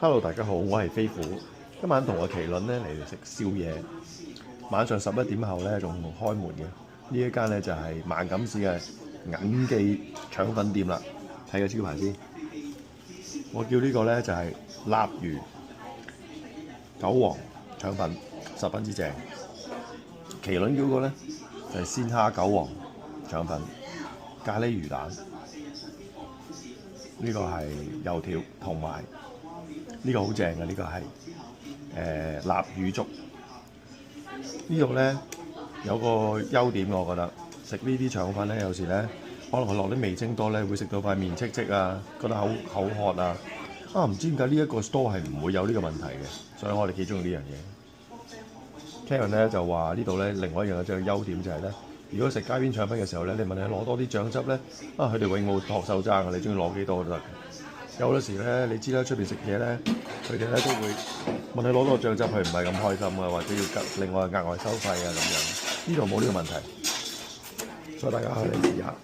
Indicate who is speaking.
Speaker 1: Hello，大家好，我係飛虎。今晚同個麒麟咧嚟食宵夜。晚上11點後咧仲開門嘅。呢一間咧就係萬錦市嘅銀記腸粉店啦。睇個招牌先。我叫呢個咧就係臘魚韭黃腸粉，十分之正。麒麟嗰個咧就係鮮蝦韭黃腸粉，咖喱魚蛋。呢個係油條同埋。呢個好正嘅，呢個係臘魚粥。呢度咧有個優點，我覺得食呢啲腸粉咧，有時咧可能佢落啲味精多咧，會食到塊面戚戚啊，覺得口渴啊。唔知點解呢一個 store 係唔會有呢個問題嘅，所以我哋幾中意呢樣嘢。Karen 咧就話呢度咧另外一樣嘅優點就係咧，如果食街邊腸粉嘅時候咧，你問佢攞多啲醬汁咧，佢哋永冇托手踭嘅，你中意攞幾多都得。有陣時咧，你知啦，出邊食嘢咧，佢哋咧都會問你攞多個醬汁，佢唔係咁開心啊，或者要另外額外收費啊咁樣。呢度冇呢個問題，所以大家可以嚟試下。